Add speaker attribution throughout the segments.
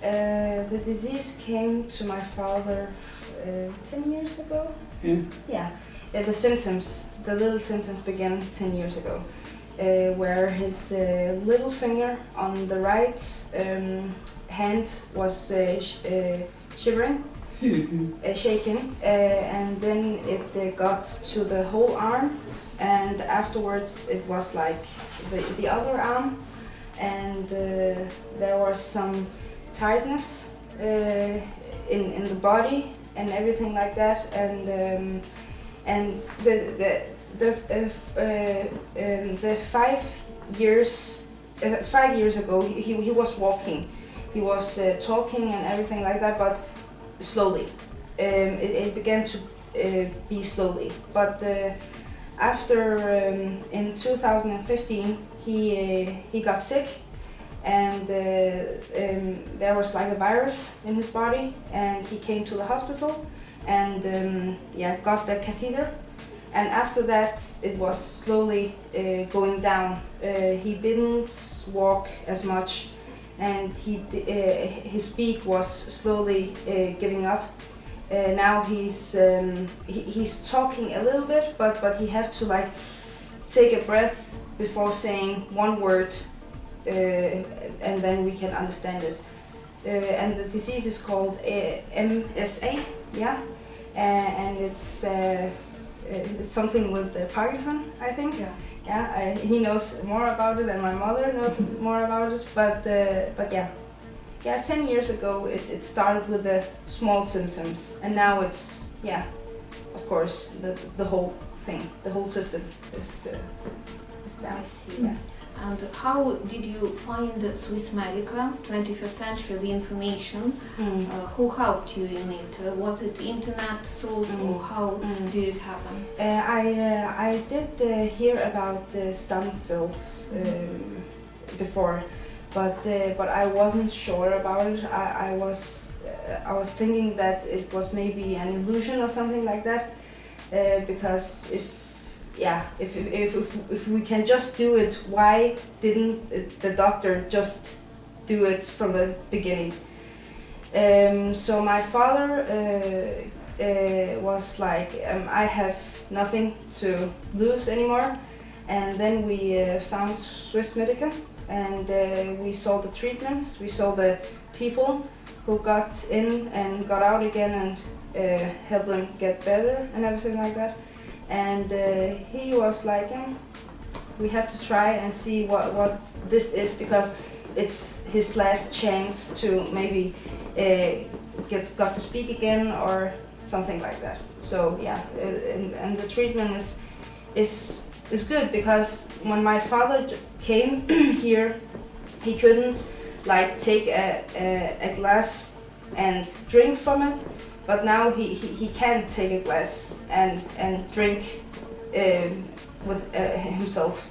Speaker 1: The disease came to my father 10 years ago.
Speaker 2: Yeah.
Speaker 1: Yeah. The symptoms, the little symptoms began 10 years ago, where his little finger on the right hand was shivering, shaking, and then it got to the whole arm, and afterwards it was like the other arm, and there was some tightness in the body and everything like that, and the 5 years ago he was walking, he was talking and everything like that, but slowly. It began to be slowly, but after in 2015 he got sick, and there was like a virus in his body, and he came to the hospital and got the catheter, and after that it was slowly going down. He didn't walk as much, and his speak was slowly giving up. Now he's talking a little bit, but he have to like take a breath before saying one word, and then we can understand it. And the disease is called MSA, yeah, and it's something with Parkinson, I think. Yeah. He knows more about it, and my mother knows more about it. But yeah. 10 years ago it started with the small symptoms, and now it's of course the whole thing, the whole system is down.
Speaker 3: I see.
Speaker 1: Yeah.
Speaker 3: And how did you find Swiss Medica 21st Century, the information? Who helped you in it? Was it internet source, or how did it happen?
Speaker 1: I did hear about the stem cells before, but I wasn't sure about it. I was thinking that it was maybe an illusion or something like that, because if we can just do it, why didn't the doctor just do it from the beginning? So my father was like, I have nothing to lose anymore, and then we found Swiss Medica, and we saw the treatments, we saw the people who got in and got out again, and helped them get better and everything like that. And he was like, we have to try and see what this is, because it's his last chance to maybe got to speak again or something like that. So yeah, and the treatment is good, because when my father came here, he couldn't like take a glass and drink from it. But now he can take a glass and drink with himself,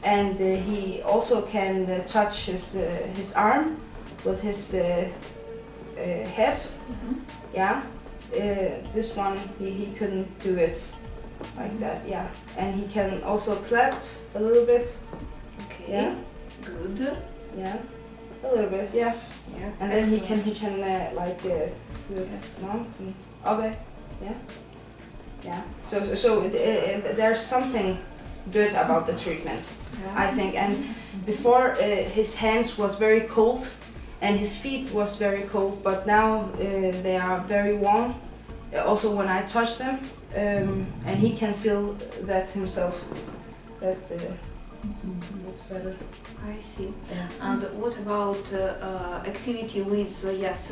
Speaker 1: and he also can touch his arm with his head. Yeah, this one he couldn't do it like that. Yeah, and he can also clap a little bit.
Speaker 3: Okay.
Speaker 1: Yeah.
Speaker 3: Good.
Speaker 1: Yeah, a little bit. Yeah.
Speaker 3: Yeah.
Speaker 1: And then he can like. Okay, yeah. So there's something good about the treatment, I think. And before his hands was very cold, and his feet was very cold, but now they are very warm. Also when I touch them, and he can feel that himself. That it's better.
Speaker 3: I see.
Speaker 1: Yeah.
Speaker 3: And what about activity with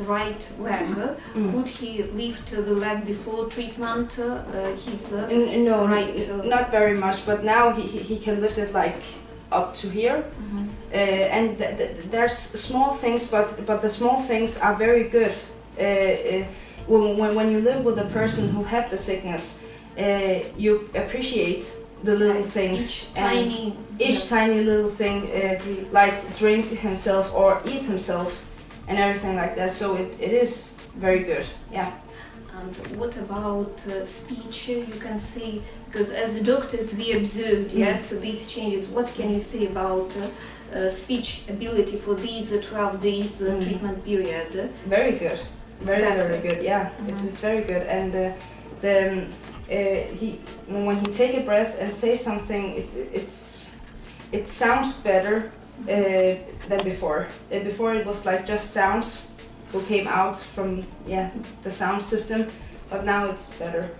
Speaker 3: right leg? Could he lift the leg before treatment? His
Speaker 1: no,
Speaker 3: right,
Speaker 1: not very much. But now he can lift it like up to here, and there's small things, but the small things are very good. When you live with a person who have the sickness, you appreciate the little things, each tiny little thing, like drink himself or eat himself and everything like that. So it is very good. Yeah.
Speaker 3: And what about speech? You can say, because as doctors we observed, yes, these changes. What can you say about speech ability for these 12 days treatment period?
Speaker 1: Very good, very good. Yeah, it's very good. And when he take a breath and say something, it sounds better than before. Before it was like just sounds who came out from the sound system, but now it's better.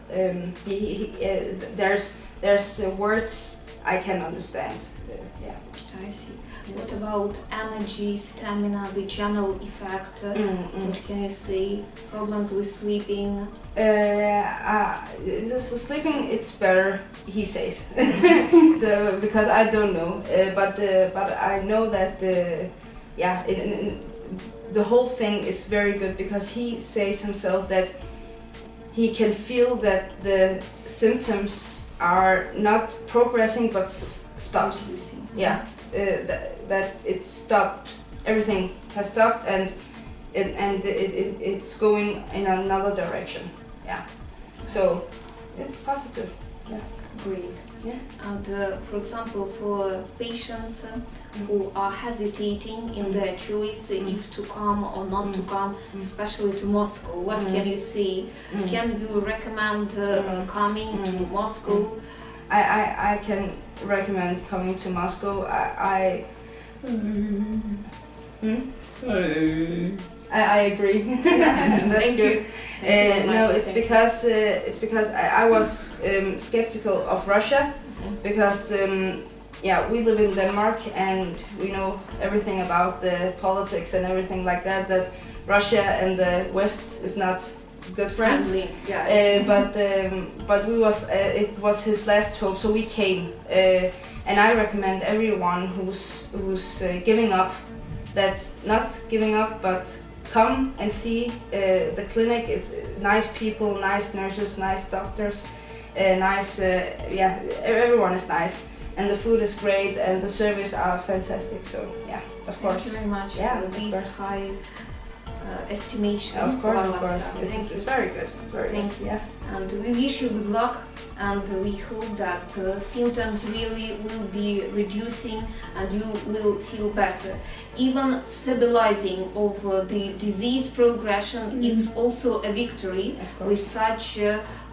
Speaker 1: There's words I can understand.
Speaker 3: I see. Yes. What about energy, stamina, the general effect? What can you say? Problems with sleeping?
Speaker 1: Sleeping, it's better, he says. So, because I don't know, but I know that the whole thing is very good, because he says himself that he can feel that the symptoms are not progressing but stops. Yeah, that it stopped. Everything has stopped, and it's going in another direction. Yeah, so it's positive. Yeah,
Speaker 3: great.
Speaker 1: Yeah,
Speaker 3: and for example, for patients who are hesitating in their choice if to come or not to come, especially to Moscow, what can you say? Can you recommend coming to Moscow?
Speaker 1: I can recommend coming to Moscow. I agree. That's good. No, it's because I was skeptical of Russia, because we live in Denmark and we know everything about the politics and everything like that. That Russia and the West is not good friends. But it was his last hope, so we came. And I recommend everyone who's giving up, that's not giving up, but come and see the clinic. It's nice people, nice nurses, nice doctors, everyone is nice, and the food is great, and the service are fantastic. So of course.
Speaker 3: Thank you very much for this high estimation.
Speaker 1: Of course. It's very good. It's very good.
Speaker 3: Thank you. Yeah. And we wish you good luck. And we hope that symptoms really will be reducing and you will feel better. Even stabilizing of the disease progression, it's also a victory with such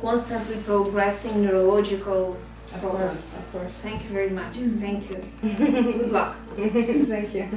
Speaker 3: constantly progressing neurological problems.
Speaker 1: Of course.
Speaker 3: Thank you very much. Thank you. Good luck.
Speaker 1: Thank you.